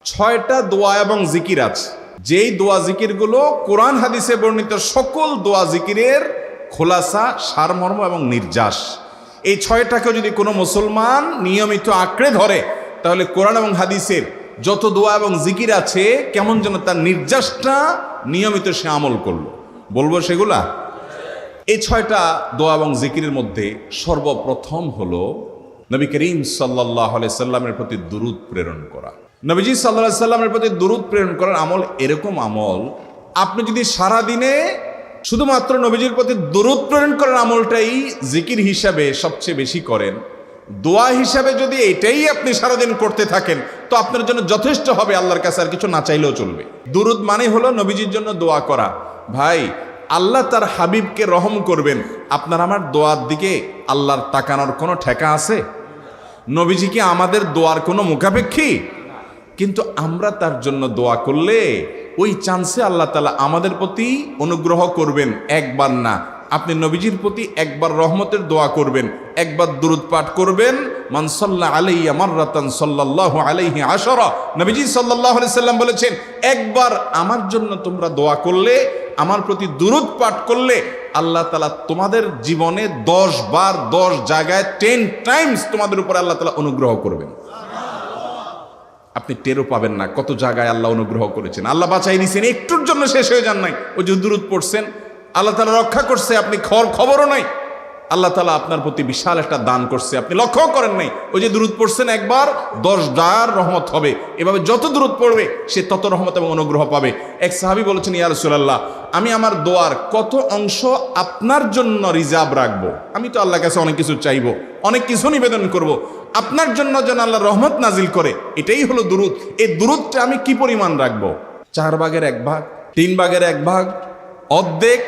6টা দোয়া এবং জিকির আছে, যেই দোয়া জিকিরগুলো কোরআন হাদিসে বর্ণিত সকল দোয়া জিকিরের খোলাসা, সারমর্ম এবং নির্যাস। এই 6টাকে যদি কোনো মুসলমান নিয়মিত আঁকড়ে ধরে, তাহলে কোরআন এবং হাদিসের যত দোয়া এবং জিকির আছে কেমন যেন তার নির্যাসটা নিয়মিত সে আমল করলো। বলবো সেগুলা? এই 6টা দোয়া এবং জিকিরের মধ্যে সর্বপ্রথম হলো নবী করিম সাল্লাল্লাহু আলাইহি সাল্লামের প্রতি দুরূদ প্রেরণ করা। নবীজি সাল্লাল্লাহু আলাইহি সাল্লামের প্রতি দুরূদ প্রেরণ করার আমল এরকম আমল, আপনি যদি সারা দিনে শুধুমাত্র নবীজির প্রতি দুরূদ প্রেরণ করার আমলটাই জিকির হিসাবে সবচেয়ে বেশি করেন, দোয়া হিসাবে যদি এটাই আপনি সারাদিন করতে থাকেন, তো আপনার জন্য যথেষ্ট হবে, আল্লাহর কাছে আর কিছু না চাইলেও চলবে। দুরূদ মানে হলো নবীজির জন্য দোয়া করা। ভাই, আল্লাহ তার হাবিবকে রহম করবেন, আপনার আমার দোয়ার দিকে আল্লাহর তাকানোর কোনো ঠেকা আছে? নবীজি কি আমাদের দোয়ার কোনো মুখাপেক্ষী? কিন্তু আমরা তার জন্য দোয়া করলে ওই চান্সে আল্লাহ তাআলা আমাদের প্রতি অনুগ্রহ করবেন। একবার না, আপনি নবীজির প্রতি একবার রহমতের দোয়া করবেন, একবার দুরূদ পাঠ করবেন। মান সাল্লা আলাইয়া মাররাতান সাল্লাল্লাহু আলাইহি আশরা, নবীজি সাল্লাল্লাহু আলাইহি সাল্লাম বলেছেন, একবার আমার জন্য তোমরা দোয়া করলে, আমার প্রতি দুরূদ পাঠ করলে, আল্লাহ তাআলা তোমাদের জীবনে 10 বার 10 জায়গায় 10 টাইমস তোমাদের উপর আল্লাহ তাআলা অনুগ্রহ করবেন। আপনি টেরও পাবেন না কত জায়গায় আল্লাহ অনুগ্রহ করেছেন। আল্লাহ বাঁচাই দিয়েছেন, একটুর জন্য শেষ হয়ে যান নাই। ওই যে দুরূদ পড়ছেন, আল্লাহ তাআলা রক্ষা করছে, আপনি খবরও নাই। আল্লাহ তাআলা আপনার প্রতি বিশাল একটা দান করছে, আপনি লক্ষ্য করেন নাই। ওই যে দুরূদ পড়ছেন একবার, 10 বার রহমত হবে। এভাবে যত দুরূদ পড়বে সে তত রহমত এবং অনুগ্রহ পাবে। এক সাহাবী বলেছেন, ইয়া রাসূলুল্লাহ, আমি আমার দোয়ার কত অংশ আপনার জন্য রিজার্ভ রাখবো? আমি তো আল্লাহর কাছে অনেক কিছু চাইবো, অনেক কিছু নিবেদন করব, আপনার জন্য যেন আল্লাহ রহমত নাজিল করে, এটাই হলো দুরূদ। এই দুরূদটা আমি কি পরিমাণ রাখবো? 4 ভাগের 1 ভাগ, 3 ভাগের 1 ভাগ, অর্ধেক?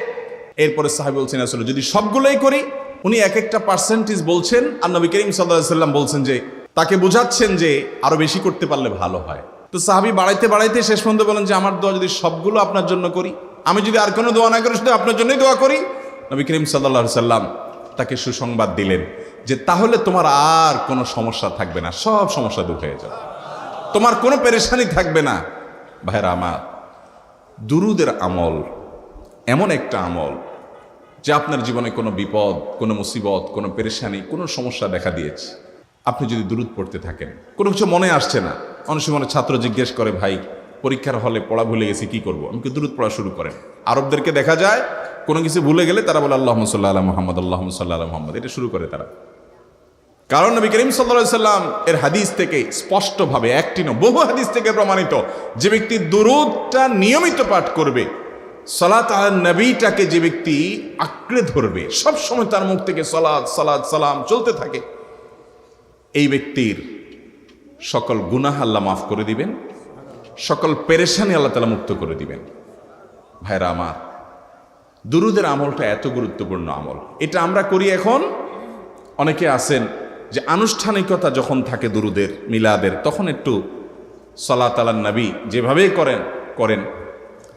এরপরে সাহাবী বলছেন, আসলে যদি সবগুলোই করি, উনি এক একটা পার্সেন্টেজ বলছেন, আর নবী করিম সাল্লাল্লাহু আলাইহি সাল্লাম বলছেন যে, তাকে বোঝাচ্ছেন যে আরো বেশি করতে পারলে ভালো হয়। তো সাহাবী বাড়াইতে বাড়াইতে শেষ পর্যন্ত বলেন যে, আমার দোয়া যদি সবগুলো আপনার জন্য করি, আমি যদি আর কোনো দোয়া না করি, শুধু আপনার জন্যই দোয়া করি, নবী করিম সাল্লাল্লাহু আলাইহি সাল্লাম তাকে সুসংবাদ দিলেন যে, তাহলে তোমার আর কোনো সমস্যা থাকবে না, সব সমস্যা দূর হয়ে যাবে, তোমার কোনো পেরেশানি থাকবে না। ভাইরা আমার, দুরূদের আমল এমন একটা আমল যে আপনার জীবনে কোনো বিপদ, কোনো মুসিবত, কোনো পেরেশানি, কোনো সমস্যা দেখা দিয়েছে, আপনি যদি দুরূদ পড়তে থাকেন, কোনো কিছু মনে আসছে না, অনেক সময় ছাত্র জিজ্ঞেস করে, ভাই পরীক্ষার হলে পড়া ভুলে গেছি, কি করবো? আমি কি দুরূদ পড়া শুরু করেন। আরবদেরকে দেখা যায় কোনো কিছু ভুলে গেলে তারা বলে আল্লাহুম্মা সাল্লি আলা মুহাম্মদ, আল্লাহুম্মা সাল্লি আলা মুহাম্মদ, এটা শুরু করে তারা। কারণ নবী করিম সাল্লাল্লাহু আলাইহি সাল্লাম এর হাদিস থেকে স্পষ্টভাবে, একটি নয় বহু হাদিস থেকে প্রমাণিত, যে ব্যক্তি দুরূদটা নিয়মিত পাঠ করবে, সালাত আলা নবীটাকে যে ব্যক্তি আঁকড়ে ধরবে, সব সময় তার মুখ থেকে সালাত সালাত সালাম চলতে থাকে, এই ব্যক্তির সকল গুনাহ আল্লাহ মাফ করে দিবেন, সকল পেরেশানি আল্লাহ তাআলা মুক্ত করে দিবেন। ভাইরা আমার, দুরূদের আমলটা এত গুরুত্বপূর্ণ আমল, এটা আমরা করি এখন। অনেকে আছেন যে আনুষ্ঠানিকতা যখন থাকে দুরূদের, মিলাদের, তখন একটু সালাত আলা নবী যেভাবেই করেন,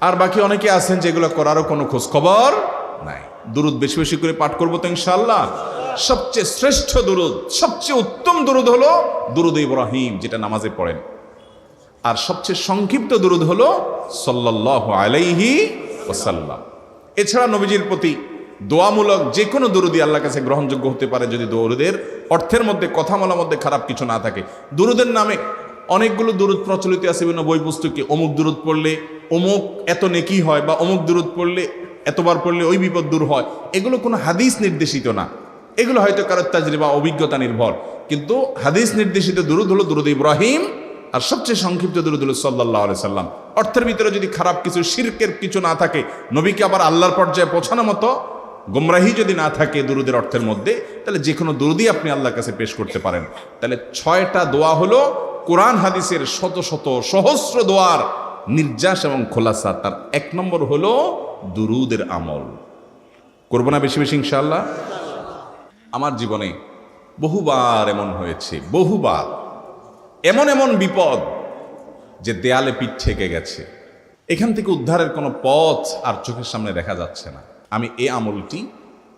আর বাকি অনেকে আছেন যেগুলো করারও কোনো খোঁজ খবর নাই। দুরূদ বেশি বেশি করে পাঠ করবো তো ইনশাআল্লাহ। সবচেয়ে শ্রেষ্ঠ দুরূদ, সবচেয়ে উত্তম দুরূদ হলো দুরূদ ইব্রাহিম, যেটা নামাজে পড়েন। আর সবচেয়ে সংক্ষিপ্ত দুরূদ হলো সাল্লাল্লাহু আলাইহি ওয়াসাল্লাম। এছাড়া নবীজির প্রতি দোয়ামূলক যে কোনো দুরূদই আল্লাহর কাছে গ্রহণযোগ্য হতে পারে, যদি দুরূদের অর্থের মধ্যে, কথামালার মধ্যে খারাপ কিছু না থাকে। দুরূদের নামে অনেকগুলো দুরূদ প্রচলিত আছে বিভিন্ন বই পুস্তকে, অমুক দুরূদ পড়লে অমুক এত নেকি হয়, বা অমুক দুরূদ পড়লে এতবার পড়লে ওই বিপদ দূর হয়। এগুলো কোনো হাদিস নির্দেশিত না, এগুলো হয়তো কারো তাজরিবা, অভিজ্ঞতা নির্ভর। কিন্তু হাদিস নির্দেশিত দুরূদ হলো দুরূদ ইব্রাহিম, আর সবচেয়ে সংক্ষিপ্ত দুরূদ হলো সাল্লাল্লাহু আলাইহি সাল্লাম। অর্থের ভিতরে যদি খারাপ কিছু, শিরকের কিছু না থাকে, নবীকে আবার আল্লাহর পর্যায়ে পৌঁছানোর মতো গোমরাহি যদি না থাকে দুরূদের অর্থের মধ্যে, তাহলে যে কোনো দুরূদই আপনি আল্লাহর কাছে পেশ করতে পারেন। তাহলে 6টা দোয়া হলো কোরআন হাদিসের শত শত সহস্র দোয়ার নির্যাস এবং খোলাসা। তার 1 নম্বর হলো দুরূদের আমল। করবো না বেশি বেশি ইনশাআল্লাহ? আমার জীবনে বহুবার এমন হয়েছে, বহুবার এমন এমন বিপদ যে দেয়ালে পিঠ ঠেকে গেছে, এখান থেকে উদ্ধারের কোনো পথ আর চোখের সামনে দেখা যাচ্ছে না। আমি এই আমলটি,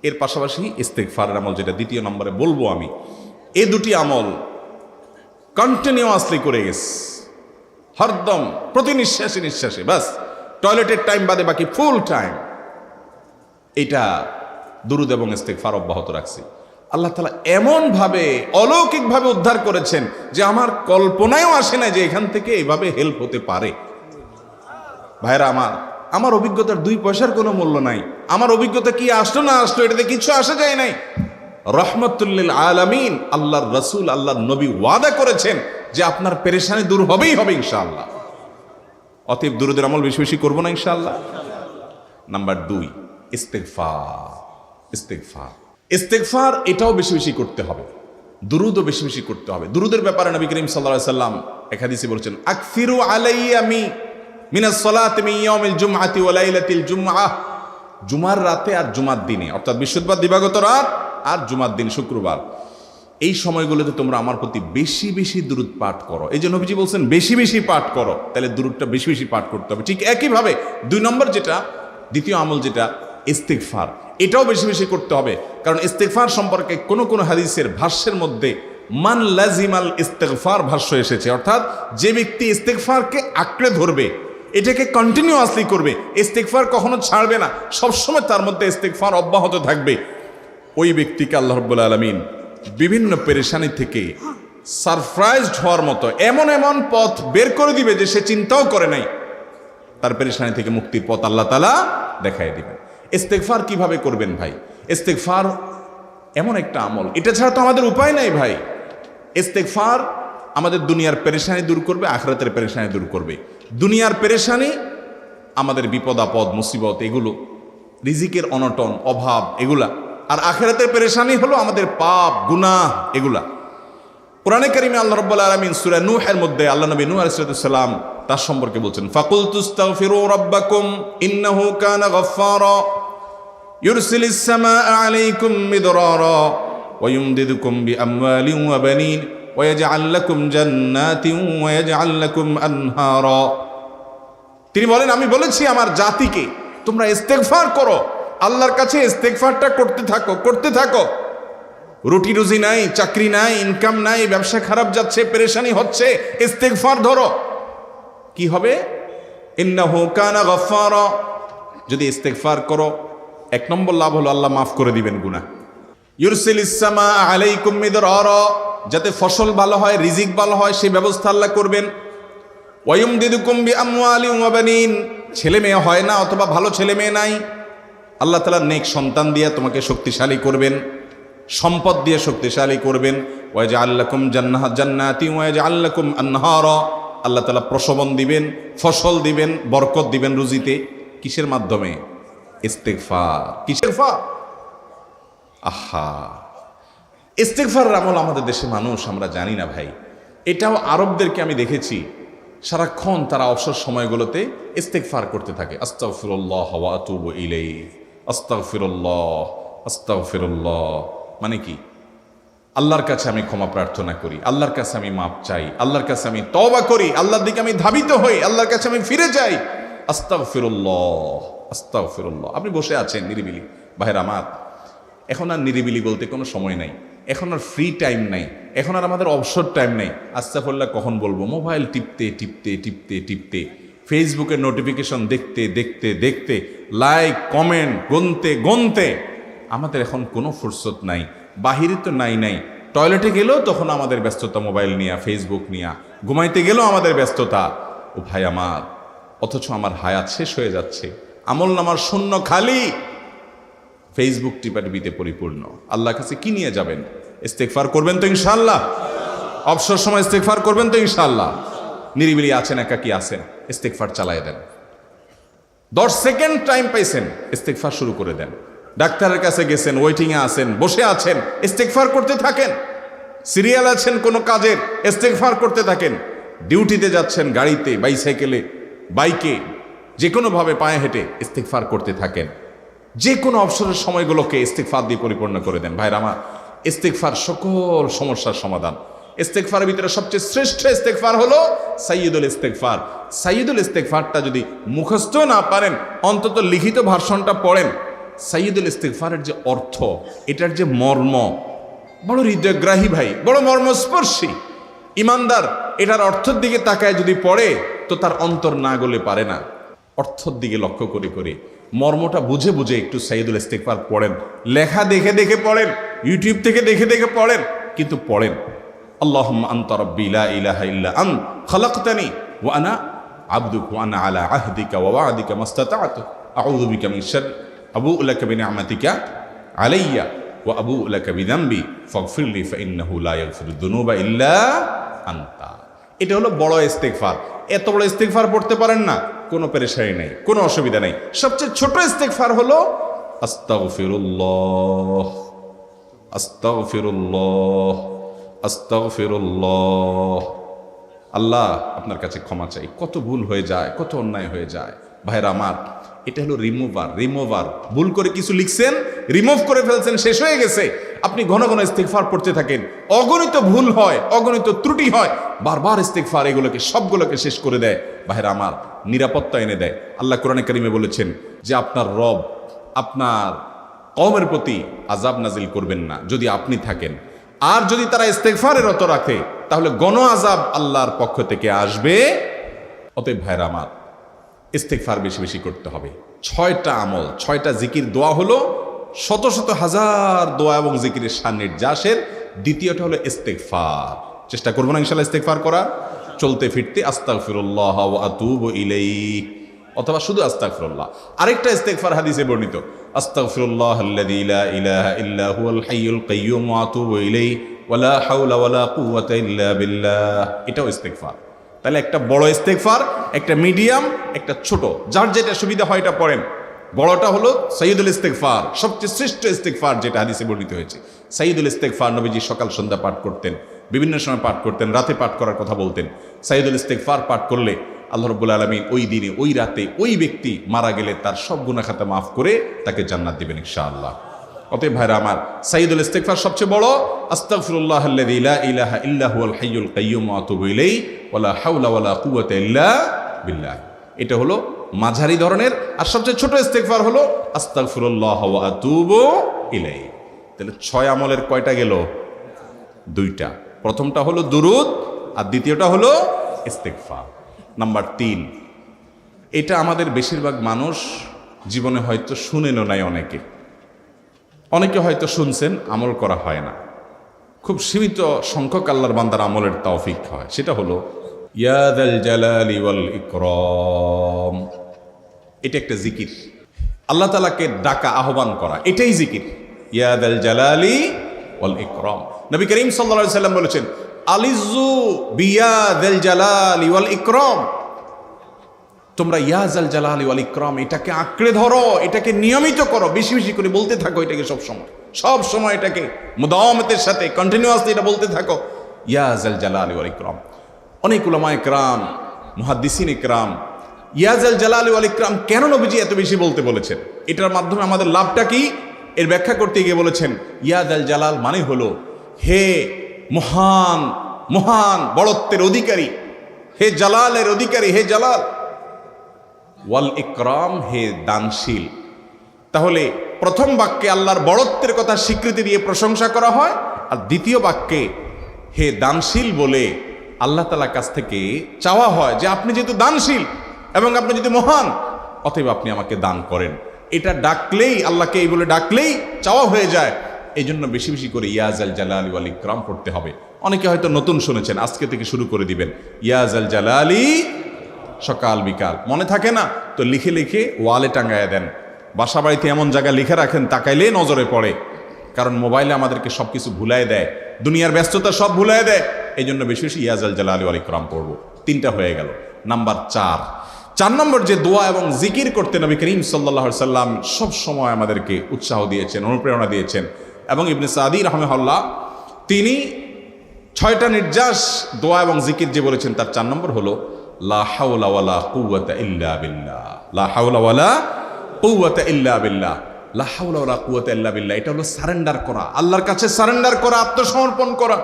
এর পাশাপাশি ইস্তেগফারের আমল, যেটা 2 নম্বরে বলবো আমি, এই 2টি আমল কন্টিনিউয়াসলি করে গেছি। হরদম প্রতি নিঃশ্বাসে নিঃশ্বাসে, বাস টয়লেটের টাইম বাদে বাকি ফুল টাইম এটা দুরুদ এবং ইস্তেগফার অব্যাহত রাখছি। আল্লাহ তাআলা এমনভাবে অলৌকিকভাবে উদ্ধার করেছেন যে আমার কল্পনায়ও আসে না যে এখান থেকে এভাবে হেল্প হতে পারে। ভাইরা আমার অভিজ্ঞতার 2 পয়সার কোনো মূল্য নাই। আমার অভিজ্ঞতা কি আসলো না আসলো এটাতে কিছু আসা যায় নাই। রহমতুল্লিল আলামিন আল্লাহর রাসূল আল্লাহর নবী ওয়াদা করেছেন যে আপনার পেরেশানি দূর হবেই হবে ইনশাআল্লাহ। অতএব দুরুদের আমল বেশি বেশি করবো না ইনশাআল্লাহ। নাম্বার 2, ইস্তেগফার। ইস্তেগফার এটাও বেশি বেশি করতে হবে, দুরুদও বেশি বেশি করতে হবে। দুরুদের ব্যাপারে নবী করিম সাল্লাল্লাহু আলাইহি সাল্লাম এক হাদিসে বলেছেন, আকসিরু আলাইয়া মিনাস সালাতি মিন ইয়াউমিল জুমআতি ওয়া লাইলাতিল জুমআহ। জুমার রাতে আর জুমার দিনে, অর্থাৎ বৃহস্পতিবার দিবাগত রাত আর জুমার দিন শুক্রবার, এই সময়গুলোতে তোমরা আমার প্রতি বেশি বেশি দুরুদ পাঠ করো। এই যে নবীজি বলছেন বেশি বেশি পাঠ করো, তাহলে দুরুদটা বেশি বেশি পাঠ করতে হবে। ঠিক একইভাবে 2 নম্বর যেটা, দ্বিতীয় আমল যেটা ইস্তেগফার, এটাও বেশি বেশি করতে হবে। কারণ ইস্তেগফার সম্পর্কে কোন হাদিসের ভাষ্যের মধ্যে মান লাজিমাল ইস্তেগফার ভাষ্য এসেছে, অর্থাৎ যে ব্যক্তি ইস্তেগফারকে আঁকড়ে ধরবে, এটাকে কন্টিনিউয়াসলি করবে, ইস্তেগফার কখনো ছাড়বে না, সবসময় তার মধ্যে ইস্তেগফার অব্যাহত থাকবে, ওই ব্যক্তিকে আল্লাহ রাব্বুল আলামিন বিভিন্ন পেরেশানি থেকে সারপ্রাইজড হওয়ার মতো এমন এমন পথ বের করে দিবে যে সে চিন্তাও করে নাই। তার পেরেশানি থেকে মুক্তির পথ আল্লাহ তাআলা দেখায় দিবেন। ইস্তেগফার কিভাবে করবেন ভাই? ইস্তেগফার এমন একটা আমল, এটা ছাড়া তো আমাদের উপায় নাই ভাই। ইস্তেগফার আমাদের দুনিয়ার পেরেশানি দূর করবে, আখিরাতের পেরেশানি দূর করবে। দুনিয়ার পেরেশানি আমাদের বিপদ আপদ মুসিবত, এগুলো রিজিকের অনটন অভাব এগুলা, আর আখিরাতের পেরেশানি হলো আমাদের পাপ গুনাহ এগুলা। কোরআনে কারিমে আল্লাহ রাব্বুল আলামিন সূরা নূহের মধ্যে আল্লাহ নবী নূহ আলাইহিস সালাম তার সম্পর্কে বলছেন, ফাকুলতু আস্তাগফিরু রাব্বাকুম ইন্নাহু কানা গাফফারা ইউরসিলিস সামাআ আলাইকুম মিদরারা ওয়া ইউমদিদুকুম বিআমওয়ালিন ওয়া বানিন ওয়া ইয়াজআল লাকুম জান্নাতিন ওয়া ইয়াজআল লাকুম আনহারা। তিনি বলেন, আমি বলেছি আমার জাতিকে তোমরা ইস্তেগফার করো, আল্লাহর কাছে ইস্তেগফারটা করতে থাকো। রুটি রুজি নাই, চাকরি নাই, ইনকাম নাই, ব্যবসা খারাপ যাচ্ছে, পেরেশানি হচ্ছে, ইস্তেগফার ধরো, কি হবে? ইন্নাহু কানা গাফফারা। যদি ইস্তেগফার করো, 1 নম্বর লাভ হলো আল্লাহ মাফ করে দিবেন গুনাহ। ইউরসিলিস সামাআ আলাইকুম মিদরারা, যাতে ফসল ভালো হয়, রিজিক ভালো হয়, সেই ব্যবস্থা আল্লাহ করবেন। ওয়া ইউমদিদুকুম বিআমওয়ালিন ওয়া বানিন, ছেলে মেয়ে হয় না অথবা ভালো ছেলে মেয়ে নাই, আল্লাহ তাআলা নেক সন্তান দিয়ে তোমাকে শক্তিশালী করবেন, সম্পদ দিয়ে শক্তিশালী করবেন। ওয়া ইয়াজআল লাকুম জান্নাতি ওয়া ইয়াজআল লাকুম আনহারা, আল্লাহ তাআলা প্রসবন দিবেন, ফসল দিবেন, বরকত দিবেন রুজিতে। কিসের মাধ্যমে? ইস্তেগফার। কিসের ফা? আহা, ইস্তেগফারের আমল আমাদের দেশে মানুষ আমরা জানি না ভাই। এটাও আরবদেরকে আমি দেখেছি সারাক্ষণ তারা অবসর সময়গুলোতে ইস্তেগফার করতে থাকে, আস্তাগফিরুল্লাহ ওয়া আতুবু ইলাইহি, আস্তাগফিরুল্লাহ আস্তাগফিরুল্লাহ। মানে কি? আল্লাহর কাছে আমি ক্ষমা প্রার্থনা করি, আল্লাহর কাছে আমি মাপ চাই, আল্লাহর কাছে আমি তওবা করি, আল্লাহর দিকে আমি ধাবিত হই, আল্লাহর কাছে আমি ফিরে যাই, আস্তাগফিরুল্লাহ আস্তাগফিরুল্লাহ। আপনি বসে আছেন নিরিবিলি, ভাইরা আমার এখন আর নিরিবিলি বলতে কোনো সময় নাই, এখন আর ফ্রি টাইম নাই, এখন আর আমাদের অবসর টাইম নেই। আস্তাগফিরুল্লাহ কখন বলবো? মোবাইল টিপতে টিপতে টিপতে টিপতে, ফেসবুকের নোটিফিকেশন দেখতে দেখতে দেখতে, লাইক কমেন্ট গুনতে গুনতে আমাদের এখন কোনো ফুরসত নাই। বাহিরে তো নাই, টয়লেটে গেলেও তখন আমাদের ব্যস্ততা মোবাইল নিয়ে, ফেসবুক নিয়ে, ঘুমাইতে গেলেও আমাদের ব্যস্ততা। ও ভাই আমার, অথচ আমার হায়াত শেষ হয়ে যাচ্ছে, আমল নামার শূন্য খালি, ফেসবুক টিপাটিপিতে পরিপূর্ণ। আল্লাহর কাছে কি নিয়ে যাবেন? ইস্তেগফার করবেন তো ইনশাআল্লাহ? অবসর সময় ইস্তেগফার করবেন তো ইনশাআল্লাহ? নিরিবিলি আছেন, একাকী আছেন, ইস্তেগফার চালায় দেন। 10 সেকেন্ড টাইম পাইছেন, ইস্তেগফার শুরু করে দেন। ডাক্তারের কাছে গেছেন, ওয়েটিংয়ে আছেন, বসে আছেন, ইস্তেগফার করতে থাকেন। সিরিয়াল আছেন কোনো কাজের, ইস্তেগফার করতে থাকেন। ডিউটিতে যাচ্ছেন, গাড়িতে, বাইসাইকেলে, বাইকে, যে কোনোভাবে পায়ে হেঁটে ইস্তেগফার করতে থাকেন। যে কোনো অবসরের সময়গুলোকে ইস্তেগফার দিয়ে পরিপূর্ণ করে দেন। ভাইরা আমার, ইস্তেগফার সকল সমস্যার সমাধান। ইস্তেগফারের ভিতরে সবচেয়ে শ্রেষ্ঠ ইস্তেগফার হলো সাইয়্যিদুল ইস্তেগফার। সাইয়্যিদুল ইস্তেগফারটা যদি মুখস্থ না পারেন, অন্তত লিখিত ভার্সনটা পড়েন। সাইয়্যিদুল ইস্তেগফারের যে অর্থ, এটার যে মর্ম, বড় হৃদয়গ্রাহী ভাই, বড় মর্মস্পর্শী। ইমানদার এটার অর্থের দিকে তাকায় যদি পড়ে তো তার অন্তর না গলে পারে না। অর্থের দিকে লক্ষ্য করে করে মর্মটা বুঝে বুঝে একটু সাইয়্যিদুল ইস্তিগফার পড়েন, লেখা দেখে দেখে পড়েন, ইউটিউব থেকে দেখে দেখে পড়েন, কিন্তু পড়েন। আল্লাহুম্মা আনতা রাব্বি লা ইলাহা ইল্লা আনত খালাকতানি ওয়া আনা আবদুকা ওয়া আনা আলা আহদিকা ওয়া ওয়া'দিকা মাসতাতা'তু আউযু বিকা মিন শাররি আবুউ লাকা বিনি'মাতিকা আলাইয়া ওয়া আবুউ লাকা বিযামবি ফাগফিরলি ফাইন্নাহু লা ইয়াগফিরুদ যুনুবা ইল্লা আনতা। এটা হলো বড় ইস্তিগফার। এত বড় ইস্তিগফার পড়তে পারেন না, কোনো পেরেশানি নেই, কোনো অসুবিধা নেই। সবচেয়ে ছোট ইস্তিগফার হলো আস্তাগফিরুল্লাহ আস্তাগফিরুল্লাহ আস্তাগফিরুল্লাহ। আল্লাহ আপনার কাছে ক্ষমা চাই, কত ভুল হয়ে যায়, কত অন্যায় হয়ে যায়। ভাইরা আমার, এটা হলো রিমুভার। ভুল করে কিছু লিখছেন, রিমুভ করে ফেলছেন, শেষ হয়ে গেছে। আপনি ঘন ঘন ইস্তিগফার পড়তে থাকেন, অগণিত ভুল হয়, অগণিত ত্রুটি হয়, বারবার ইস্তিগফার এগুলোকে সবগুলোকে শেষ করে দেয়। ভাইরা আমার, নিরাপত্তা এনে দেয়। আল্লাহ কোরআনে কারিমে বলেছেন যে আপনার রব আপনার কওমের প্রতি আযাব নাজিল করবেন না যদি আপনি থাকেন। আর যদি তারা ইস্তিগফারে রত রাখে তাহলে গণ আযাব আল্লাহর পক্ষ থেকে আসবে। অতএব ভাইরা আমার, ইস্তিগফার বেশি বেশি করতে হবে। 6টা আমল, 6টা জিকির, দোয়া হলো শত শত হাজার দোয়া এবং জিকিরের সান্নিধ্যাসের। দ্বিতীয়টা হলো ইস্তিগফার। চেষ্টা করবো না ইনশাআল্লাহ ইস্তিগফার করা, চলতে ফিরতে আস্তাগফিরুল্লাহ ওয়া আতুবু ইলাইহি, অথবা শুধু আস্তাগফিরুল্লাহ। আরেকটা ইস্তিগফার হাদিসে বর্ণিত, আস্তাগফিরুল্লাহাল্লাযী লা ইলাহা ইল্লা হুয়াল হাইয়ুল কাইয়্যুম ওয়া আতুবু ইলাইহি ওয়া লা হাওলা ওয়া লা কুওয়াতা ইল্লা বিল্লাহ। এটাও ইস্তিগফার। তাহলে একটা বড় ইস্তিগফার, একটা মিডিয়াম, একটা ছোট, যার যেটা সুবিধা হয় এটা পড়েন। বড়টা হলো সাইয়্যিদুল ইস্তিগফার, সবচেয়ে শ্রেষ্ঠ ইস্তিগফার যেটা হাদিসে বর্ণিত হয়েছে। সাইয়্যিদুল ইস্তিগফার নবীজি সকাল সন্ধ্যা পাঠ করতেন, বিভিন্ন সময় পাঠ করতেন, রাতে পাঠ করার কথা বলতেন। সাইয়্যিদুল ইস্তিগফার পাঠ করলে আল্লাহ রাব্বুল আলামিন ওই দিনে, ওই রাতে, ওই ব্যক্তি মারা গেলে তার সব গুনাহ খাতা মাফ করে তাকে জান্নাত দিবেন ইনশাআল্লাহ। অতএব ভাইরা আমার, সাইয়্যিদুল ইস্তিগফার সবচেয়ে বড়, আস্তাগফিরুল্লাহাল্লাযী লা ইলাহা ইল্লা হুয়াল হাইয়ুল কাইয়্যুম ওয়া আতুবু ইলাইহি ওয়া লা হাওলা ওয়া লা কুওয়াতা ইল্লা বিল্লাহ। এটা হলো মাঝারি ধরনের। আর সবচেয়ে ছোট ইস্তিগফার হলো আস্তাগফিরুল্লাহ ওয়া আতুবু ইলাইহি। তাহলে 6 আমলের কয়টা গেল? 2টা। প্রথমটা হলো দুরুদ আর দ্বিতীয়টা হলো ইস্তিগফার। নাম্বার 3, এটা আমাদের বেশিরভাগ মানুষ জীবনে হয়তো শুনেনও নাই, অনেকে হয়তো শুনছেন, আমল করা হয় না। খুব সীমিত সংখ্যক আল্লাহর বান্দার আমলের তৌফিক হয়। সেটা হলো ইয়া যাল জালালি ওয়াল ইকরাম। এটা একটা জিকির, আল্লাহ তাআলাকে ডাকা, আহ্বান করা, এটাই জিকির। ইয়া যাল জালালি ওয়াল ইকরাম। নবী করিম সাল্লাল্লাহু আলাইহি সাল্লাম বলেছেন, আলিজু বিয়া যাল জালালি ওয়াল ইকরাম। তোমরা ইয়া যাল জালালি ওয়াল ইকরাম এটাকে আঁকড়ে ধরো, এটাকে নিয়মিত করো, বেশি বেশি করে বলতে থাকো এটাকে সব সময় এটাকে মুদাওয়ামাতের সাথে কন্টিনিউয়াসলি এটা বলতে থাকো, ইয়া যাল জালালি ওয়াল ইকরাম। অনেক উলামায়ে কেরাম, মুহাদ্দিসিনে কেরাম ইয়া যাল জালালি ওয়াল ইকরাম কেন নবীজি এত বেশি বলতে বলেছেন, এটার মাধ্যমে আমাদের লাভটা কি, এর ব্যাখ্যা করতে গিয়ে বলেছেন ইয়া যাল জালাল মানে হলো হে মহান, মহান বড়ত্বের অধিকারী, হে জালালের অধিকারী, হে জালাল। ওয়াল ইকরাম, হে দানশীল। তাহলে প্রথম বাক্যে আল্লাহর বড়ত্বের কথা স্বীকৃতি দিয়ে প্রশংসা করা হয়, আর দ্বিতীয় বাক্যে হে দানশীল বলে আল্লাহ তাআলার কাছ থেকে চাওয়া হয় যে আপনি যেহেতু দানশীল এবং আপনি যদি মহান, অতএব আপনি আমাকে দান করেন। এটা ডাকলেই, আল্লাহকে এই বলে ডাকলেই চাওয়া হয়ে যায়। এই জন্য বেশি বেশি করে ইয়া যাল জালালি ওয়াল ইকরাম পড়তে হবে। অনেকে হয়তো নতুন শুনেছেন, আজকে থেকে শুরু করে দিবেন ইয়া যাল জালালি, সকাল বিকাল। মনে থাকে না তো লিখে লিখে ওয়ালে টাঙ্গায় দেন। বাসা বাড়িতে এমন জায়গায় লিখে রাখেন তাকাইলে নজরে পড়ে, কারণ মোবাইলে আমাদেরকে সবকিছু ভুলাই দেয়, দুনিয়ার ব্যস্ততা সব ভুলাই দেয়। এই জন্য বেশি বেশি ইয়া যাল জালালি ওয়াল ইকরাম পড়বো। 3টা হয়ে গেল। নাম্বার 4 নম্বর যে দোয়া এবং জিকির করতে নবী করিম সাল্লাল্লাহু আলাইহি সাল্লাম সব সময় আমাদেরকে উৎসাহ দিয়েছেন, অনুপ্রেরণা দিয়েছেন। এবং ইবনে সাদি রাহিমাহুল্লাহ তিনি 6টা নির্যাস দোয়া এবং জিকির যে বলেছেন তার 4 নম্বর হলো লা হাওলা ওয়ালা কুওয়াতা ইল্লা বিল্লাহ। লা হাওলা ওয়ালা কুওয়াতা ইল্লা বিল্লাহ। লা হাওলা ওয়ালা কুওয়াতা ইল্লা বিল্লাহ, এটা হলো সারেন্ডার করা, আল্লাহর কাছে সারেন্ডার করা, আত্মসমর্পণ করা।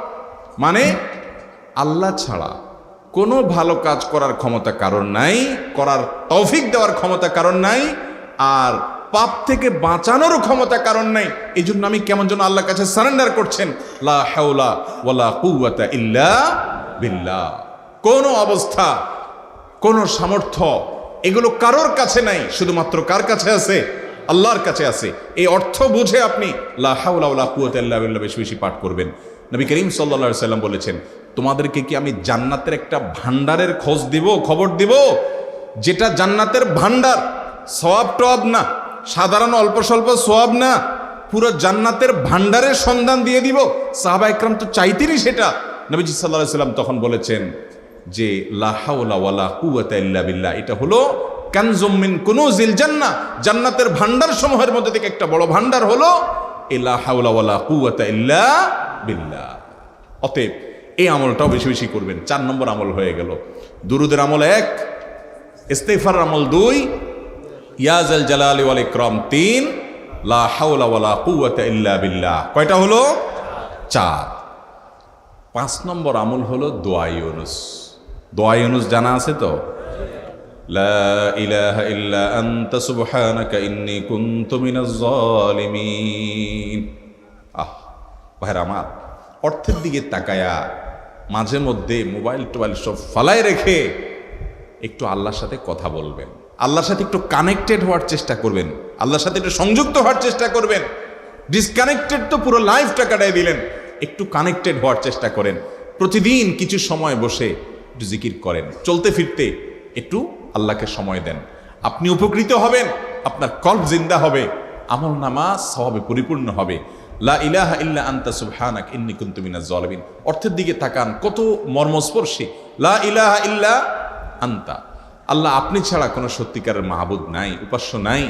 মানে আল্লাহ ছাড়া কোনো ভালো কাজ করার ক্ষমতা কারণ নাই, করার তৌফিক দেওয়ার ক্ষমতা কারণ নাই, আর পাপ থেকে বাঁচানোরও ক্ষমতা কারণ নাই। এই জন্য আমি কেমন যেন আল্লাহর কাছে সারেন্ডার করছেন, লা হাওলা ওয়ালা কুওয়াতা ইল্লা বিল্লাহ। কোন অবস্থা, কোন সামর্থ্য এগুলো কারোর কাছে নাই, শুধুমাত্র কার কাছে আছে? আল্লাহর কাছে আছে। এই অর্থ বুঝে আপনি লা হাওলা ওয়ালা কুওয়াতা ইল্লা বিল্লাহ বেশি বেশি পাঠ করবেন। নবী করিম সাল্লাল্লাহু আলাইহি সাল্লাম বলেছেন, তোমাদেরকে কি আমি জান্নাতের একটা ভান্ডারের খবর দিব, যেটা জান্নাতের ভান্ডার, সওয়াব টওয়াব না, সাধারণ অল্প স্বল্প সওয়াব না, পুরো জান্নাতের ভান্ডারের সন্ধান দিয়ে দিব। সাহাবা ইকরাম তো চাইতেনই সেটা। নবীজি সাল্লাল্লাহু আলাইহি সাল্লাম তখন বলেছেন যে লা হাওলা ওয়ালা কুওয়াতা ইল্লা বিল্লাহ, এটা হলো কানজুম মিন কুনুজিল জান্নাহ, জান্নাতের ভান্ডার সমূহের মধ্যে থেকে একটা বড় ভান্ডার হলো লা হাওলা ওয়ালা কুওয়াতা ইল্লা বিল্লাহ। অতএব এই আমলটাও বেশি বেশি করবেন। 4 নম্বর আমল হয়ে গেল। দুরুদের আমল 1, ইস্তিগফার আমল 2, ইয়া যাল জালালি ওয়াল ইকরাম 3, লা হাওলা ওয়ালা কুওয়াতা ইল্লা বিল্লাহ। কয়টা হলো? 4। 5 নম্বর আমল হলো দোয়া ইউনুস। দোয়া ইউনুস জানা আছে তো? লা ইলাহা ইল্লা আনতা সুবহানাকা ইন্নী কুনতু মিনাজ জালিমিন। ভাইরা আমার, অর্থের দিকে তাকায়া মাঝে মধ্যে মোবাইল টোবাইল সব ফালায় রেখে একটু আল্লাহর সাথে কথা বলবেন, আল্লাহর সাথে একটু কানেক্টেড হওয়ার চেষ্টা করবেন, আল্লাহর সাথে একটু সংযুক্ত হওয়ার চেষ্টা করবেন। ডিসকানেক্টেড তো পুরো লাইফটা কাটাই দিলেন, একটু কানেক্টেড হওয়ার চেষ্টা করেন। প্রতিদিন কিছু সময় বসে একটু জিকির করেন, চলতে ফিরতে একটু আল্লাহকে সময় দেন। আপনি উপকৃত হবেন, আপনার কল্ব জিন্দা হবে, আমল নামা সওয়াবে পরিপূর্ণ হবে। লা ইলাহা ইল্লা আনতা সুবহানাকা ইন্নী কুনতু মিনাজ জালিমিন। অর্থের দিকে তাকান, কত মর্মস্পর্শী। লা ইলাহা ইল্লা আনতা, আল্লাহ আপনি ছাড়া কোনো সত্যিকারের মাহবুদ নাই, উপাস্য নাই।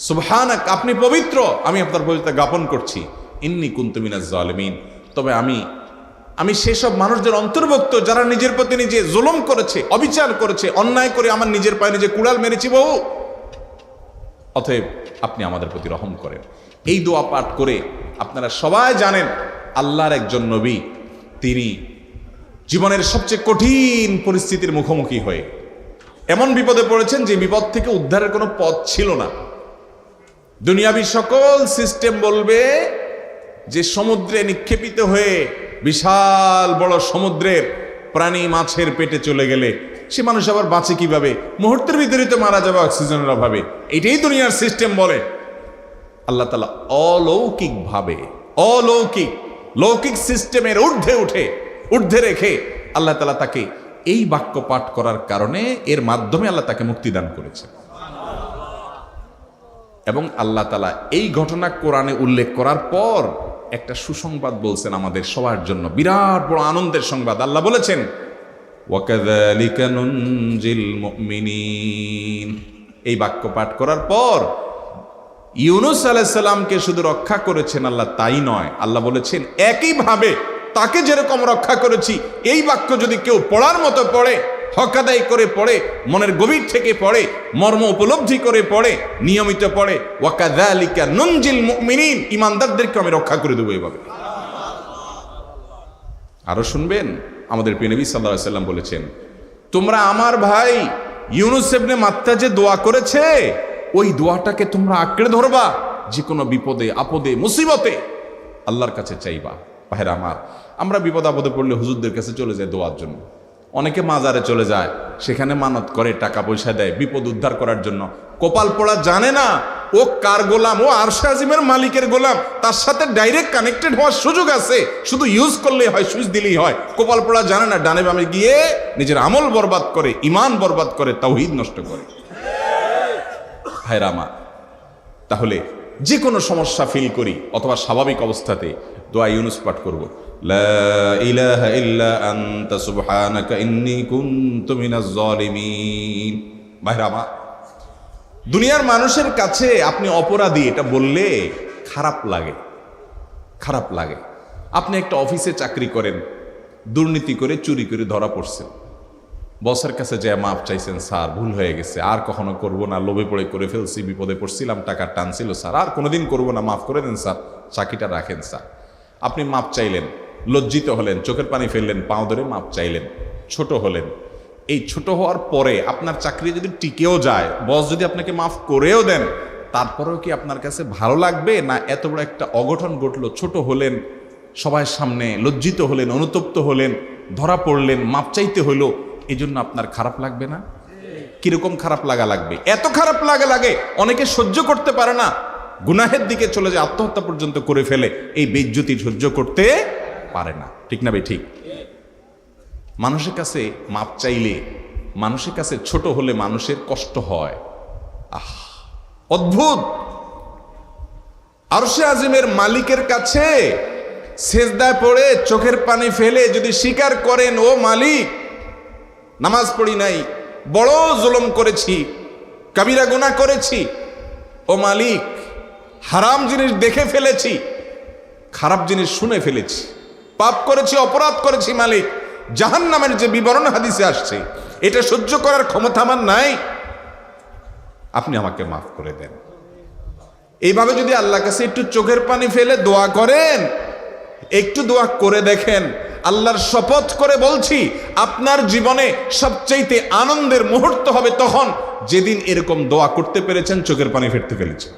সুবহানাক, আপনি পবিত্র, আমি আপনার পবিত্রতা জ্ঞাপন করছি। ইন্নী কুনতু মিনাজ জালিমিন, তবে আমি সেসব মানুষদের অন্তর্ভুক্ত যারা নিজের প্রতি নিজে জুলুম করেছে, অবিচার করেছে, অন্যায় করে আমার নিজের পায়ে নিজে কুড়াল মেরেছি বহু। অতএব আপনি আমাদের প্রতি রহম করেন। এই দোয়া পাঠ করে আপনারা সবাই জানেন আল্লাহর একজন নবী, তিনি জীবনের সবচেয়ে কঠিন পরিস্থিতির মুখোমুখি হয়ে এমন বিপদে পড়েছেন যে বিপদ থেকে উদ্ধারের কোনো পথ ছিল না। দুনিয়াবী সকল সিস্টেম বলবে যে সমুদ্রে নিক্ষেপিত হয়ে বিশাল বড় সমুদ্রের প্রাণী মাছের পেটে চলে গেলে সে মানুষ আবার বাঁচে কিভাবে? মুহূর্তের ভিতরেই তো মারা যাবে অক্সিজেনের অভাবে। এটাই দুনিয়ার সিস্টেম বলে। আল্লাহ তাআলা অলৌকিকভাবে লৌকিক সিস্টেমের ঊর্ধ্বে রেখে আল্লাহ তাআলা তাকে এই বাক্য পাঠ করার কারণে এর মাধ্যমে আল্লাহ তাকে মুক্তি দান করেছে। এবং আল্লাহ তাআলা এই ঘটনা কোরআনে উল্লেখ করার পর একটা সুসংবাদ বলছেন আমাদের সবার জন্য, বিরাট বড় আনন্দের সংবাদ। আল্লাহ বলেছেন ওয়াকাযালিকা নুনজিল মুমিনিন। এই বাক্য পাঠ করার পর ইউনুস আলাইহিস সালামকে শুধু রক্ষা করেছেন আল্লাহ, তাই নয়, আল্লাহ বলেছেন একইভাবে তাকে যেরকম রক্ষা করেছি, এই বাক্য যদি কেউ পড়ার মতো পড়ে, হক আদায় করে পড়ে, মনের গভীর থেকে পড়ে, মর্ম উপলব্ধি করে পড়ে, নিয়মিত পড়ে, ওয়াকাযালিকা নুনজিল মুমিনিন, ঈমানদারদেরকে আমি রক্ষা করে দেবো এভাবে। আরো শুনবেন, আমাদের প্রিয় নবী সাল্লাল্লাহু আলাইহি ওয়াসাল্লাম বলেছেন, তোমরা আমার ভাই ইউনুস ইবনে মাত্তা যে দোয়া করেছে, ওই দোয়াটাকে তোমরা আঁকড়ে ধরবা, যে কোনো বিপদে আপদে মুসিবতে আল্লাহর কাছে চাইবা। ভাইরা আমার, আমরা বিপদ আপদে পড়লে হুজুরদের কাছে চলে যায় দোয়ার জন্য। অনেকে মাজারে চলে যায়, সেখানে মানত করে, টাকা পয়সা দেয় বিপদ উদ্ধার করার জন্য। কপাল পড়া জানে না ও কার গোলাম, ও আরশে আজিমের মালিকের গোলাম, তার সাথে ডাইরেক্ট কানেক্টেড হওয়ার সুযোগ আছে, শুধু ইউজ করলেই হয়, সুইচ দিলেই হয়। কপাল পড়া জানে না, ডানে বামে গিয়ে নিজের আমল বরবাদ করে, ইমান বরবাদ করে, তাওহীদ নষ্ট করে। ভাইরা আমার, তাহলে যে কোনো সমস্যা ফিল করি অথবা স্বাভাবিক অবস্থাতে দোয়া ইউনুস পাঠ করব, লা ইলাহা ইল্লা আনতা সুবহানাকা ইন্নী কুনতু মিনাজ জালিমিন। ভাইরা আমার, দুনিয়ার মানুষের কাছে আপনি অপরাধী এটা বললে খারাপ লাগে। আপনি একটা অফিসে চাকরি করেন, দুর্নীতি করে চুরি করে ধরা পড়ছেন, বসের কাছে যে মাপ চাইছেন, স্যার ভুল হয়ে গেছে, আর কখনো করব না, লোভে পড়ে করে ফেলছি, বিপদে পড়ছিলাম, টাকার টানছিল স্যার, আর কোনোদিন করব না, মাফ করে দেন স্যার, চাকরিটা রাখেন স্যার। আপনি মাপ চাইলেন, লজ্জিত হলেন, চোখের পানি ফেললেন, পাও ধরে মাপ চাইলেন, ছোট হলেন। এই ছোট হওয়ার পরে আপনার চাকরি যদি টিকেও যায়, বস যদি আপনাকে মাফ করেও দেন, তারপরেও কি আপনার কাছে ভালো লাগবে? না এত বড় একটা অঘটন ঘটলো, ছোট হলেন, সবার সামনে লজ্জিত হলেন, অনুতপ্ত হলেন, ধরা পড়লেন, মাপ চাইতে হইলো, এই জন্য আপনার খারাপ লাগবে না? কিরকম খারাপ লাগা লাগবে? এত খারাপ লাগে অনেকে সহ্য করতে পারে না, গুনাহের দিকে চলে যায়, আত্মহত্যা পর্যন্ত করে ফেলে, এই বেইজ্জতি সহ্য করতে পারে না। ঠিক না ভাই? ঠিক। মানুষের কাছে মাপ চাইলে, মানুষের কাছে ছোট হলে মানুষের কষ্ট হয়। অদ্ভুত। আরশে আজিমের মালিকের কাছে সেজদায় পড়ে চোখের পানি ফেলে যদি স্বীকার করেন, ও মালিক, নামাজ পড়ি নাই, বড় জুলুম করেছি, কাবিরা গুনাহ করেছি, ও মালিক, হারাম জিনিস দেখে ফেলেছি, খারাপ জিনিস শুনে ফেলেছি, পাপ করেছি, অপরাধ করেছি মালিক, জাহান্নামের যে বিবরণ হাদিসে আসছে এটা সহ্য করার ক্ষমতা আমার নাই, আপনি আমাকে মাফ করে দেন। এইভাবে যদি আল্লাহর কাছে একটু চোখের পানি ফেলে দোয়া করেন, একটু দোয়া করে দেখেন, আল্লাহর শপথ করে বলছি, আপনার জীবনে সবচেয়ে আনন্দের মুহূর্ত হবে তখন যেদিন এরকম দোয়া করতে পেরেছেন, চোখের পানি ফেলতে পেরেছেন।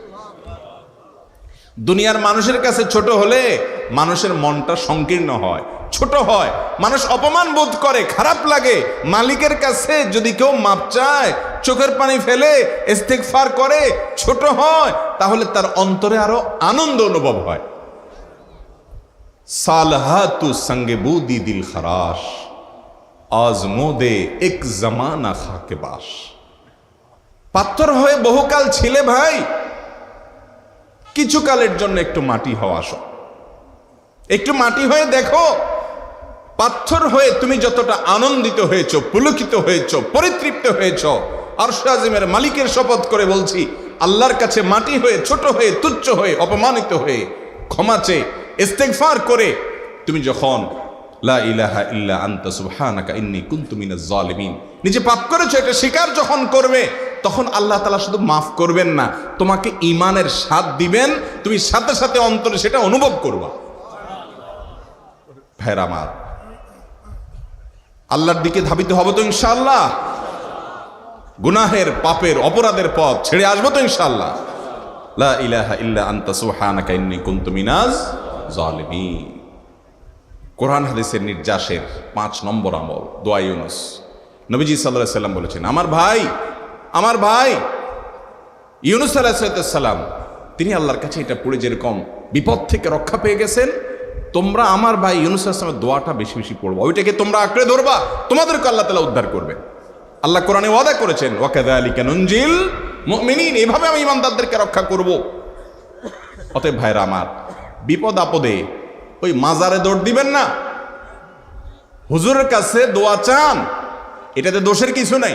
দুনিয়ার মানুষের কাছে ছোট হলে মানুষের মনটা সংকীর্ণ হয়, ছোট হয়, মানুষ অপমান বোধ করে, খারাপ লাগে। মালিকের কাছে যদি কেউ মাপ চায়, চোখের পানি ফেলে, ইস্তিগফার করে, ছোট হয়, তাহলে তার অন্তরে আরো আনন্দ অনুভব হয়। সালহাতু সঙ্গে বুদি দিল খরাশ, আজমোদে এক জামানা খাকে বাস। পাথর হয়ে বহুকাল ছিলে ভাই, কিছুকালের জন্য একটু মাটি হওয়া আসো, একটু মাটি হয়ে দেখো। পাথর হয়ে তুমি যতটা আনন্দিত হয়েছো, পুলকিত হয়েছো, পরিতৃপ্ত হয়েছো, আরশে আজিমের মালিকের শপথ করে বলছি, আল্লাহর কাছে মাটি হয়ে, ছোট হয়ে, তুচ্ছ হয়ে, অপমানিত হয়ে, ক্ষমা চেয়ে, ইস্তিগফার করে তুমি যখন লা ইলাহা ইল্লা আনতা সুবহানাকা ইন্নী কুনতু মিনাজ জালিমিন, নিজে পাপ করেছো এটা স্বীকার যখন করবে, তখন আল্লাহ তাআলা শুধু মাফ করবেন না, তোমাকে ঈমানের স্বাদ দিবেন, তুমি সাথে সাথে অন্তরে সেটা অনুভব করবা। ভাইরা আমার, আল্লাহর দিকে ধাবিত হব তো ইনশাআল্লাহ? গুনাহের, পাপের, অপরাধের পথ ছেড়ে আসবো তো ইনশাআল্লাহ? লা ইলাহা ইল্লা আনতা সুবহানাকা ইন্নী কুনতু মিনাজ জালিমিন। কোরআন হাদিসের নির্যাসের 5 নম্বর আমল দোয়া ইউনুস। নবীজি সাল্লাল্লাহু আলাইহি সাল্লাম বলেছেন, আমার ভাই ইউনুস আলাইহিস সালাম, তিনি আল্লাহর কাছে এটা পড়ে যেরকম বিপদ থেকে রক্ষা পেয়ে গেছেন, তোমরা আমার ভাই ইউনুস আলাইহিস সালামের দোয়াটা বেশি বেশি পড়বা, ওইটাকে তোমরা আঁকড়ে ধরবা, তোমাদেরকে আল্লাহ তাআলা উদ্ধার করবে। আল্লাহ কোরআনে ওয়াদা করেছেন, ওয়া কাযালিকা নুনজিল মুমিনিন, এভাবে আমি ইমানদারদেরকে রক্ষা করব। অতএব ভাইরা আমার, বিপদ আপদে ওই মাজারে দৌড় দিবেন না, হুজুরের কাছে দোয়া চান, এটাতে দোষের কিছু নাই,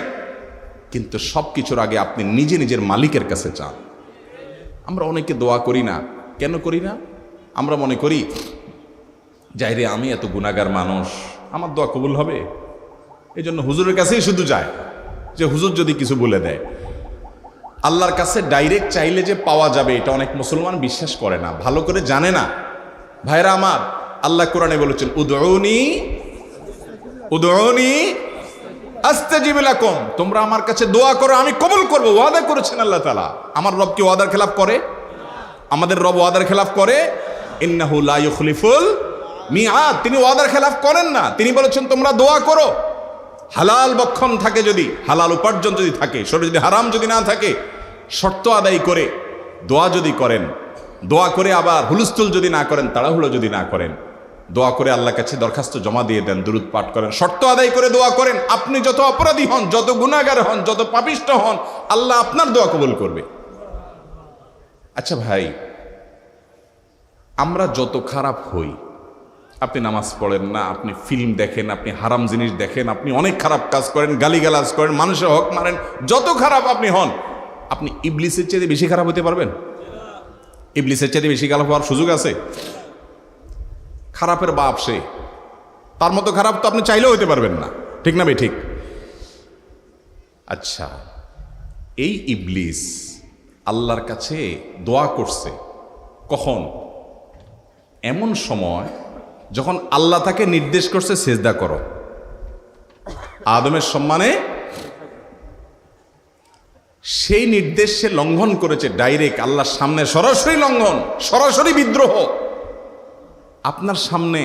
কিন্তু সব কিছুর আগে আপনি নিজে নিজের মালিকের কাছে চান। আমরা অনেকে দোয়া করি না, কেন করি না? আমরা মনে করি, যাই রে, আমি এত গুনাহগার মানুষ, আমার দোয়া কবুল হবে, এই জন্য হুজুরের কাছেই শুধু যায়, যে হুজুর যদি কিছু বলে দেয়। আল্লাহর কাছে ডাইরেক্ট চাইলে যে পাওয়া যাবে, এটা অনেক মুসলমান বিশ্বাস করে না, ভালো করে জানে না। ভাইরা আমার, আল্লাহ কোরআনে বলেছেন, উদউনি আস্তাজিব লাকুম, তোমরা আমার কাছে দোয়া করো, আমি কবুল করব, ওয়াদা করেছেন আল্লাহ তাআলা। আমার রব কি ওয়াদার খেলাফ করে? আমাদের রব ওয়াদার খেলাফ করে? ইন্নাহু লা ইউখলিফুল মিআদ, তিনি ওয়াদার খেলাফ করেন না। তিনি বলেছেন তোমরা দোয়া করো, হালাল বক্ষণ থাকে, যদি হালাল উপার্জন যদি থাকে, শরীরে যদি হারাম যদি না থাকে, শর্ত আদায় করে দোয়া যদি করেন, দোয়া করে আবার হুলস্থুল যদি না করেন, তাড়াহুড়ো যদি না করেন, দোয়া করে আল্লাহর কাছে দরখাস্ত জমা দিয়ে দেন, দুরূদ পাঠ করেন, শর্ত আদায় করে দোয়া করেন, আপনি যত অপরাধী হন, যত গুনাহগার হন, যত পাপিষ্ঠ হন, আল্লাহ আপনার দোয়া কবুল করবে। আচ্ছা ভাই, আমরা যত খারাপ হই, আপনি নামাজ পড়েন না, আপনি ফিল্ম দেখেন, আপনি হারাম জিনিস দেখেন, আপনি অনেক খারাপ কাজ করেন, গালিগালাজ করেন, মানুষের হক মারেন, যত খারাপ আপনি হন, আপনি ইবলিসের চেয়ে বেশি খারাপ হতে পারবেন? ইবলিসের চেয়ে বেশি খারাপ হওয়ার সুযোগ আছে? খারাপের বাপ সে, তার মতো খারাপ তো আপনি চাইলেও হতে পারবেন না। ঠিক না ভাই? ঠিক। আচ্ছা, এই ইবলিস আল্লাহর কাছে দোয়া করছে কখন? এমন সময় যখন আল্লাহ তাকে নির্দেশ করছে সেজদা করো, আদমের সম্মানে। সেই নির্দেশ সে লঙ্ঘন করেছে, ডাইরেক্ট আল্লাহর সামনে সরাসরি লঙ্ঘন, সরাসরি বিদ্রোহ। আপনার সামনে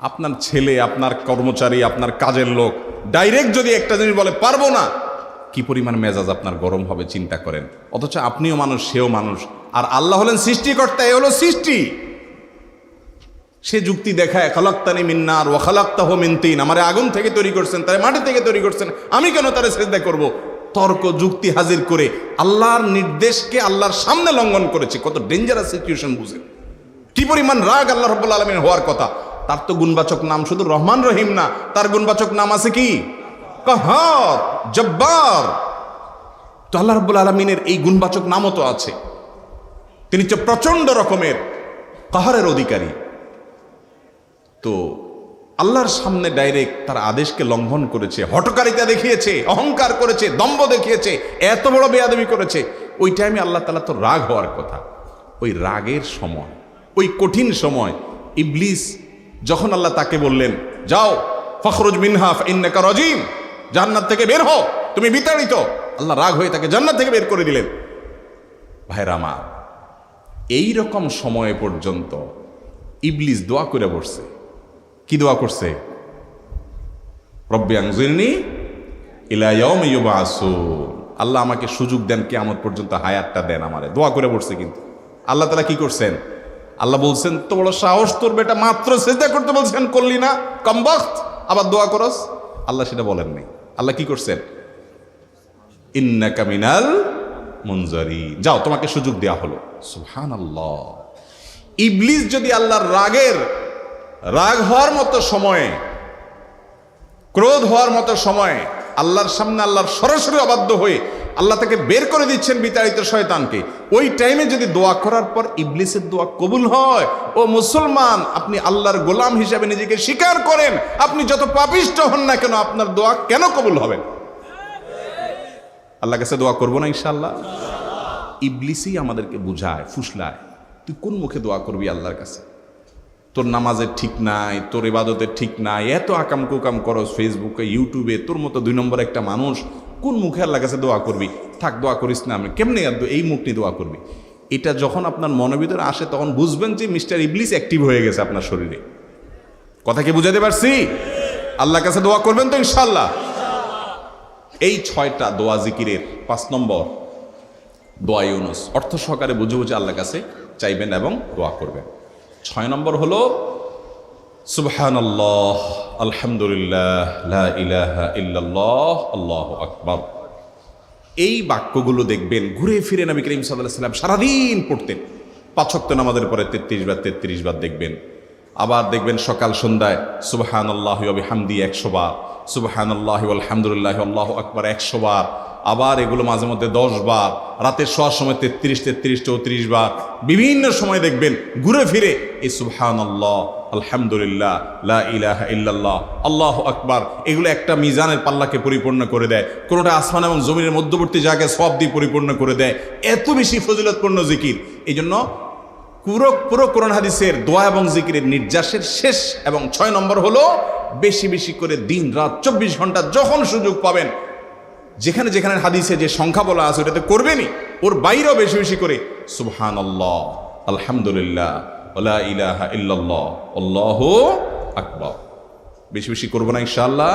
আপনার ছেলে, আপনার কর্মচারী, আপনার কাজের লোক ডাইরেক্ট যদি একটা জিনিস বলে পারবো না, কি পরিমাণ মেজাজ আপনার গরম হবে চিন্তা করেন। অথচ আপনিও মানুষ, সেও মানুষ, আর আল্লাহ হলেন সৃষ্টিকর্তা, এ হলো সৃষ্টি। সে যুক্তি দেখায়, খালাক্তানি মিন নার ওয়া খালাক্তাহু মিন তিন, আমারে আগুন থেকে তৈরি করছেন, তারে মাটি থেকে তৈরি করছেন, আমি কেন তারে সিজদা করব? তর্ক যুক্তি হাজির করে আল্লাহর নির্দেশকে আল্লাহর সামনে লঙ্ঘন করেছে। কত ডেঞ্জারাস সিচুয়েশন বুঝেন, কি পরিমাণ রাগ আল্লাহ রাব্বুল আলামিন হওয়ার কথা। তার তো গুণবাচক নাম শুধু রহমান রহিম না, তার গুণবাচক নাম আছে কি? কাহার, জব্বার। তো আল্লাহ রাব্বুল আলামিনের এই গুণবাচক নামও তো আছে। তিনি তো প্রচন্ড রকমের কাহারের অধিকারী। তো আল্লাহর সামনে ডাইরেক্ট তার আদেশকে লঙ্ঘন করেছে, হঠকারিতা দেখিয়েছে, অহংকার করেছে, দম্ভ দেখিয়েছে, এত বড় বেয়াদবি করেছে। ওই টাইমে আল্লাহ তাআলা তো রাগ হওয়ার কথা। ওই রাগের সময়, ওই কঠিন সময় ইবলিস যখন আল্লাহ তাকে বললেন, যাও ফখরুজ মিনহা ফাইন্নাকা রাজিম, জান্নাত থেকে বের হও, তুমি বিতাড়িত, আল্লাহ রাগ হয়ে তাকে জান্নাত থেকে বের করে দিলেন। ভাইরা আমার, এই রকম সময় পর্যন্ত ইবলিস দোয়া করে বসছে। কি দোয়া করছে? রব্বি আনজিরনি ইলা ইয়াউমি ইউবআসুন, আল্লাহ আমাকে সুযোগ দেন, কিয়ামত পর্যন্ত হায়াতটা দেন আমারে, দোয়া করে বসছে। কিন্তু আল্লাহ তাআলা কি করছেন? আল্লাহ বলছেন, তো বড় সাহস তোর বেটা, মাত্র সিজদা করতে বলছেন করলি না, কমবখত, আবার দোয়া করস? আল্লাহ সেটা বলেন নাই। আল্লাহ কি করছেন? ইন্নাকা মিনাল মুনজারিন, যাও তোমাকে সুযোগ দেওয়া হলো। সুবহানাল্লাহ। ইবলিস যদি আল্লাহর রাগ হওয়ার মতো সময়ে, ক্রোধ হওয়ার মতো সময়ে আল্লাহর সামনে আল্লাহর সরাসরি অবাধ্য হয়ে আল্লাহ তাকে বের করে দিচ্ছেন বিতাড়িত শয়তানকে, ওই টাইমে যদি দোয়া করার পর ইবলিসের দোয়া কবুল হয়, ও মুসলমান, আপনি আল্লাহর গোলাম হিসাবে নিজেকে স্বীকার করেন, আপনি যত পাপিষ্ঠ হন না কেন, আপনার দোয়া কেন কবুল হবে? আল্লাহর কাছে দোয়া করবো না ইনশাআল্লাহ? ইবলিসই আমাদেরকে বুঝায়, ফুসলায়, তুই কোন মুখে দোয়া করবি আল্লাহর কাছে? তোর নামাজের ঠিক নাই, তোর ইবাদতের ঠিক নাই, এত আকাম কুকাম করস ফেসবুকে, ইউটিউবে, তোর মতো 2 নম্বর একটা মানুষ, কোন মুখে আল্লাহর কাছে দোয়া করবি? থাক, দোয়া করিস না, আমি কেমনে এই মুখ নিয়ে দোয়া করবি? এটা যখন আপনার মনের ভিতরে আসে, তখন বুঝবেন যে মিস্টার ইবলিস অ্যাক্টিভ হয়ে গেছে আপনার শরীরে। কথা কি বুঝাতে পারছি? আল্লাহর কাছে দোয়া করবেন তো ইনশাআল্লাহ? এই 6টা দোয়া জিকিরের 5 নম্বর দোয়া ইউনুস, অর্থ সহকারে বুঝে বুঝে আল্লাহর কাছে চাইবেন এবং দোয়া করবেন। 6 নম্বর হলো সুবহানাল্লাহ, আলহামদুলিল্লাহ, লা ইলাহা ইল্লাল্লাহ, আল্লাহু আকবার। এই বাক্যগুলো দেখবেন ঘুরে ফিরে নবী করিম সাল্লাল্লাহু আলাইহি ওয়াসাল্লাম সারাদিন পড়তেন। 5 ওয়াক্ত নামাজের পরে 33 বার দেখবেন। আবার দেখবেন সকাল সন্ধ্যায় সুবহানাল্লাহি ওয়া বিহামদি 100 বার, সুবহানাল্লাহি ওয়া আলহামদুলিল্লাহি আল্লাহু আকবার 100 বার। আবার এগুলো মাঝে মধ্যে 10 বার, রাতের শোয়ার সময় 33, 34 বার। বিভিন্ন সময় দেখবেন ঘুরে ফিরে এই সুবহানাল্লাহ, আলহামদুলিল্লাহ, লা ইলাহা ইল্লাল্লাহ, আল্লাহু আকবার, এগুলো একটা মিজানের পাল্লাকে পরিপূর্ণ করে দেয়। কোনোটা আসমান এবং জমিনের মধ্যবর্তী জায়গায় সওয়াব দিয়ে পরিপূর্ণ করে দেয়। এত বেশি ফজিলতপূর্ণ জিকির। এই জন্য পুরো কোরআন হাদিসের দোয়া এবং জিকিরের নির্যাসের শেষ এবং 6 নম্বর হলো বেশি বেশি করে দিন রাত 24 ঘন্টা যখন সুযোগ পাবেন, যেখানে যেখানে হাদিসে যে সংখ্যা বলা আছে ওটাতে করবেনই, ওর বাইরেও বেশি বেশি করে সুবহানাল্লাহ, আলহামদুলিল্লাহ, লা ইলাহা ইল্লাল্লাহ, আল্লাহু আকবার বেশি বেশি করবো না ইনশাআল্লাহ?